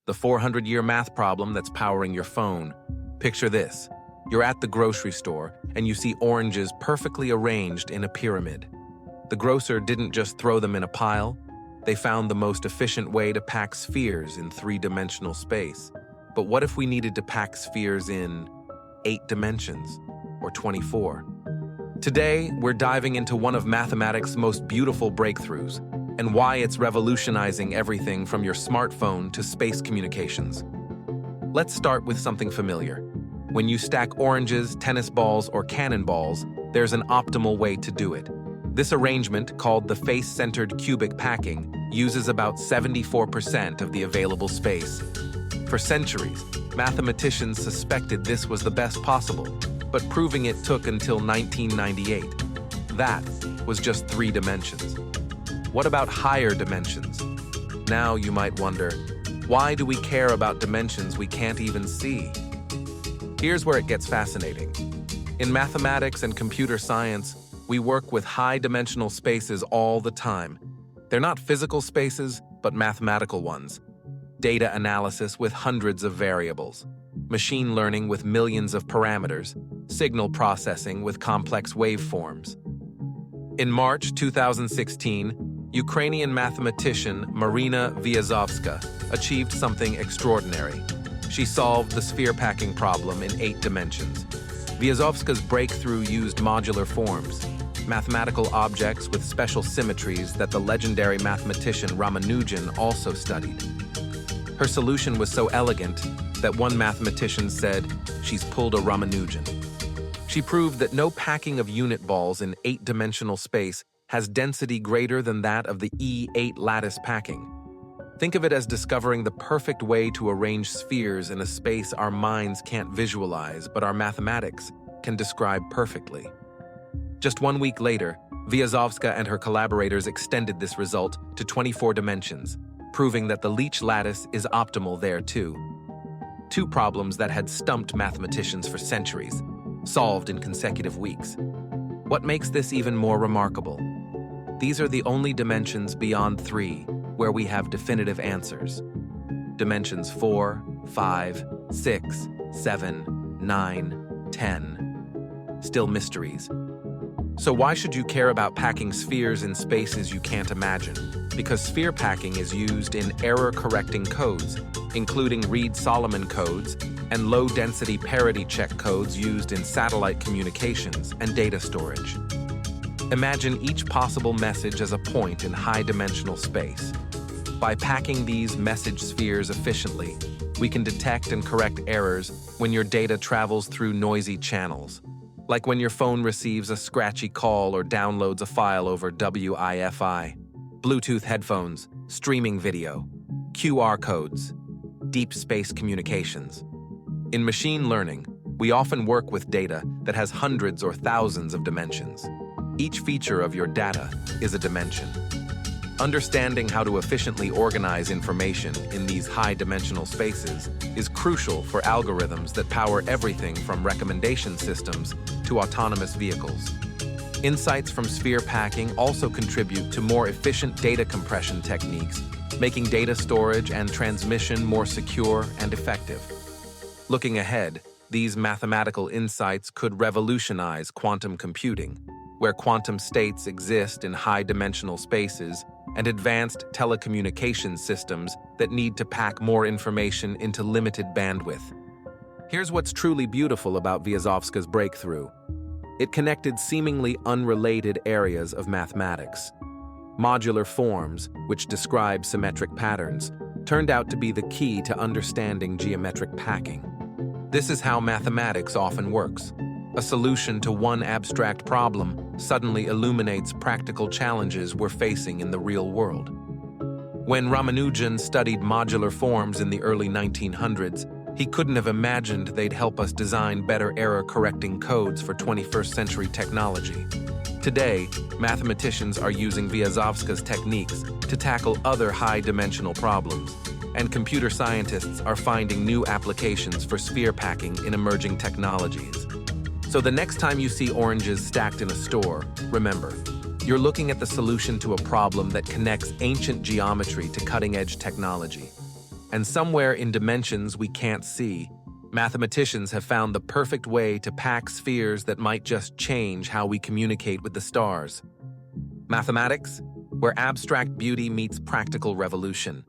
the 400-year math problem that's powering your phone. Picture this. You're at the grocery store, and you see oranges perfectly arranged in a pyramid. The grocer didn't just throw them in a pile. They found the most efficient way to pack spheres in 3-dimensional space. But what if we needed to pack spheres in 8 dimensions, or 24? Today, we're diving into one of mathematics' most beautiful breakthroughs, and why it's revolutionizing everything from your smartphone to space communications. Let's start with something familiar. When you stack oranges, tennis balls, or cannonballs, there's an optimal way to do it. This arrangement, called the face-centered cubic packing, uses about 74% of the available space. For centuries, mathematicians suspected this was the best possible, but proving it took until 1998. That was just 3 dimensions. What about higher dimensions? Now you might wonder, why do we care about dimensions we can't even see? Here's where it gets fascinating. In mathematics and computer science, we work with high-dimensional spaces all the time. They're not physical spaces, but mathematical ones. Data analysis with hundreds of variables. Machine learning with millions of parameters. Signal processing with complex waveforms. In March 2016, Ukrainian mathematician Maryna Viazovska achieved something extraordinary. She solved the sphere packing problem in 8 dimensions. Viazovska's breakthrough used modular forms, mathematical objects with special symmetries that the legendary mathematician Ramanujan also studied. Her solution was so elegant that one mathematician said, "She's pulled a Ramanujan." She proved that no packing of unit balls in 8-dimensional space has density greater than that of the E8 lattice packing. Think of it as discovering the perfect way to arrange spheres in a space our minds can't visualize, but our mathematics can describe perfectly. Just 1 week later, Viazovska and her collaborators extended this result to 24 dimensions, proving that the Leach lattice is optimal there too. 2 problems that had stumped mathematicians for centuries, solved in consecutive weeks. What makes this even more remarkable? These are the only dimensions beyond 3 where we have definitive answers. Dimensions 4, 5, 6, 7, 9, 10. Still mysteries. So why should you care about packing spheres in spaces you can't imagine? Because sphere packing is used in error-correcting codes, including Reed-Solomon codes and low-density parity check codes used in satellite communications and data storage. Imagine each possible message as a point in high-dimensional space. By packing these message spheres efficiently, we can detect and correct errors when your data travels through noisy channels, like when your phone receives a scratchy call or downloads a file over Wi-Fi, Bluetooth headphones, streaming video, QR codes, deep space communications. In machine learning, we often work with data that has hundreds or thousands of dimensions. Each feature of your data is a dimension. Understanding how to efficiently organize information in these high-dimensional spaces is crucial for algorithms that power everything from recommendation systems to autonomous vehicles. Insights from sphere packing also contribute to more efficient data compression techniques, making data storage and transmission more secure and effective. Looking ahead, these mathematical insights could revolutionize quantum computing, where quantum states exist in high-dimensional spaces, and advanced telecommunication systems that need to pack more information into limited bandwidth. Here's what's truly beautiful about Viazovska's breakthrough. It connected seemingly unrelated areas of mathematics. Modular forms, which describe symmetric patterns, turned out to be the key to understanding geometric packing. This is how mathematics often works. A solution to one abstract problem suddenly illuminates practical challenges we're facing in the real world. When Ramanujan studied modular forms in the early 1900s, he couldn't have imagined they'd help us design better error-correcting codes for 21st century technology. Today, mathematicians are using Viazovska's techniques to tackle other high-dimensional problems, and computer scientists are finding new applications for sphere packing in emerging technologies. So the next time you see oranges stacked in a store, remember, you're looking at the solution to a problem that connects ancient geometry to cutting-edge technology. And somewhere in dimensions we can't see, mathematicians have found the perfect way to pack spheres that might just change how we communicate with the stars. Mathematics, where abstract beauty meets practical revolution.